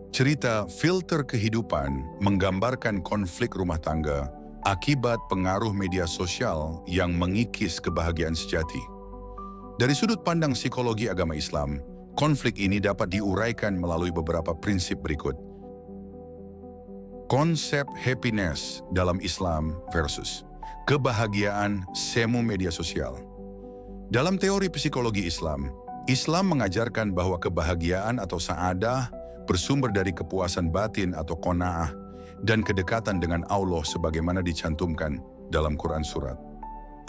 Cerita Filter Kehidupan menggambarkan konflik rumah tangga akibat pengaruh media sosial yang mengikis kebahagiaan sejati. Dari sudut pandang psikologi agama Islam, konflik ini dapat diuraikan melalui beberapa prinsip berikut. Konsep happiness dalam Islam versus kebahagiaan semu media sosial. Dalam teori psikologi Islam, Islam mengajarkan bahwa kebahagiaan atau sa'adah bersumber dari kepuasan batin atau qanaah dan kedekatan dengan Allah sebagaimana dicantumkan dalam Quran Surat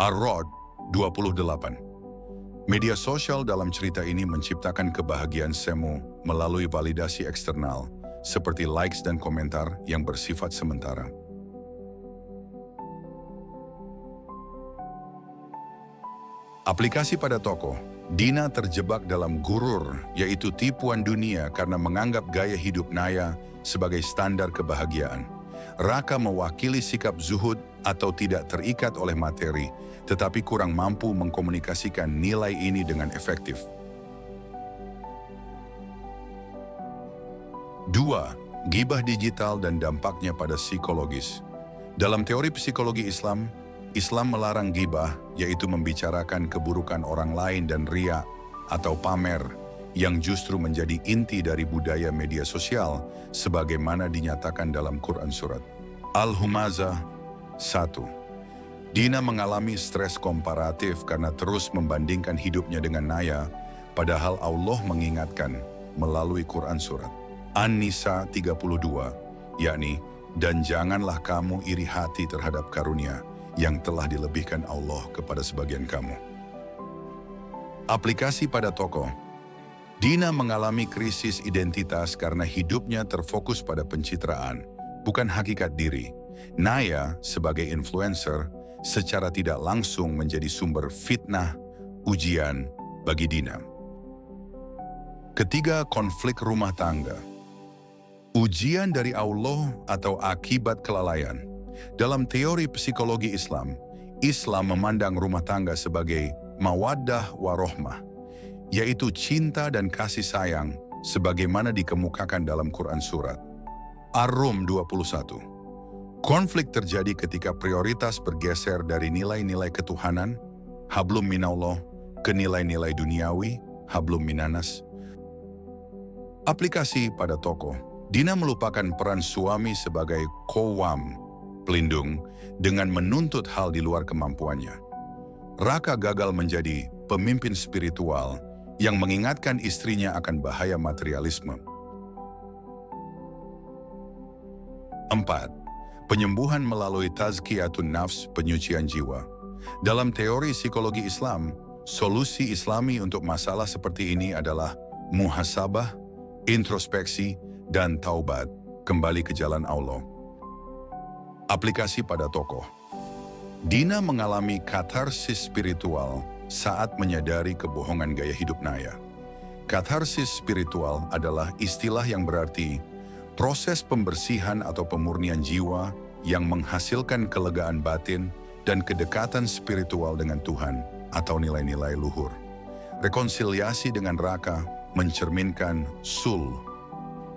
Ar-Ra'd 28. Media sosial dalam cerita ini menciptakan kebahagiaan semu melalui validasi eksternal, seperti likes dan komentar yang bersifat sementara. Aplikasi pada tokoh, Dina terjebak dalam gurur, yaitu tipuan dunia karena menganggap gaya hidup Naya sebagai standar kebahagiaan. Raka mewakili sikap zuhud atau tidak terikat oleh materi, tetapi kurang mampu mengkomunikasikan nilai ini dengan efektif. 2. Ghibah digital dan dampaknya pada psikologis. Dalam teori psikologi Islam, Islam melarang ghibah, yaitu membicarakan keburukan orang lain dan riya atau pamer, yang justru menjadi inti dari budaya media sosial, sebagaimana dinyatakan dalam Quran Surat Al-Humazah 1. Dina mengalami stres komparatif karena terus membandingkan hidupnya dengan Naya, padahal Allah mengingatkan melalui Quran Surat An-Nisa 32, yakni, dan janganlah kamu iri hati terhadap karunia yang telah dilebihkan Allah kepada sebagian kamu. Aplikasi pada tokoh, Dina mengalami krisis identitas karena hidupnya terfokus pada pencitraan, bukan hakikat diri. Naya sebagai influencer secara tidak langsung menjadi sumber fitnah, ujian bagi Dina. Ketiga, konflik rumah tangga. Ujian dari Allah atau akibat kelalaian. Dalam teori psikologi Islam, Islam memandang rumah tangga sebagai mawaddah warohmah, yaitu cinta dan kasih sayang sebagaimana dikemukakan dalam Quran Surat Ar-Rum 21. Konflik terjadi ketika prioritas bergeser dari nilai-nilai ketuhanan, hablum minallah, ke nilai-nilai duniawi, hablum minanas. Aplikasi pada tokoh, Dina melupakan peran suami sebagai qawwam, pelindung, dengan menuntut hal di luar kemampuannya. Raka gagal menjadi pemimpin spiritual yang mengingatkan istrinya akan bahaya materialisme. 4. Penyembuhan melalui tazkiyatun nafs, penyucian jiwa. Dalam teori psikologi Islam, solusi Islami untuk masalah seperti ini adalah muhasabah, introspeksi, dan taubat, kembali ke jalan Allah. Aplikasi pada tokoh, Dina mengalami katarsis spiritual saat menyadari kebohongan gaya hidup Naya. Katarsis spiritual adalah istilah yang berarti proses pembersihan atau pemurnian jiwa yang menghasilkan kelegaan batin dan kedekatan spiritual dengan Tuhan atau nilai-nilai luhur. Rekonsiliasi dengan Raka mencerminkan sulh,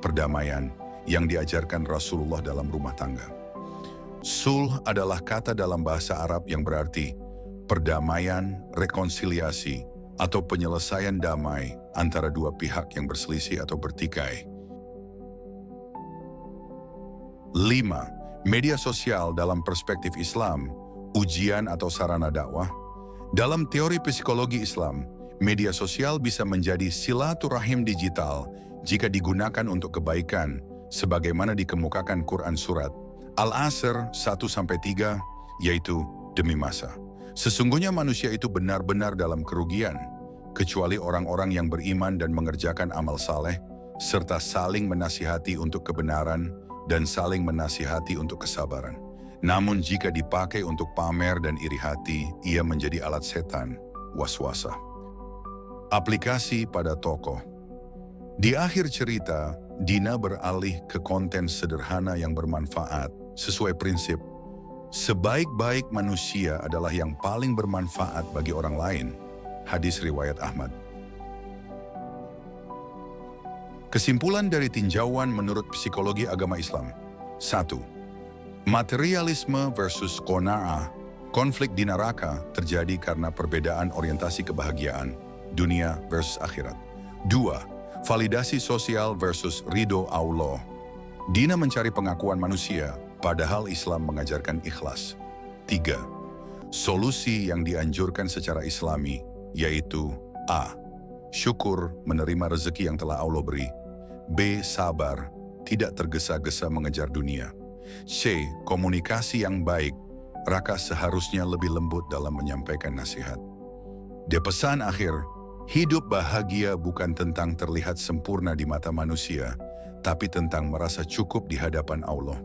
perdamaian yang diajarkan Rasulullah dalam rumah tangga. Sulh adalah kata dalam bahasa Arab yang berarti perdamaian, rekonsiliasi, atau penyelesaian damai antara dua pihak yang berselisih atau bertikai. 5. Media sosial dalam perspektif Islam, ujian atau sarana dakwah. Dalam teori psikologi Islam, media sosial bisa menjadi silaturahim digital jika digunakan untuk kebaikan, sebagaimana dikemukakan Quran Surat Al-Asr 1-3, yaitu demi masa. Sesungguhnya manusia itu benar-benar dalam kerugian, kecuali orang-orang yang beriman dan mengerjakan amal saleh, serta saling menasihati untuk kebenaran dan saling menasihati untuk kesabaran. Namun jika dipakai untuk pamer dan iri hati, ia menjadi alat setan, waswasa. Aplikasi pada tokoh. Di akhir cerita, Dina beralih ke konten sederhana yang bermanfaat, sesuai prinsip, sebaik-baik manusia adalah yang paling bermanfaat bagi orang lain. Hadis riwayat Ahmad. Kesimpulan dari tinjauan menurut psikologi agama Islam. 1. Materialisme versus qanaah. Konflik di neraka terjadi karena perbedaan orientasi kebahagiaan, dunia versus akhirat. 2. Validasi sosial versus ridho Allah. Dina mencari pengakuan manusia, padahal Islam mengajarkan ikhlas. 3. Solusi yang dianjurkan secara Islami, yaitu A. Syukur menerima rezeki yang telah Allah beri. B. Sabar, tidak tergesa-gesa mengejar dunia. C. Komunikasi yang baik, Raka seharusnya lebih lembut dalam menyampaikan nasihat. D. Pesan akhir, hidup bahagia bukan tentang terlihat sempurna di mata manusia, tapi tentang merasa cukup di hadapan Allah.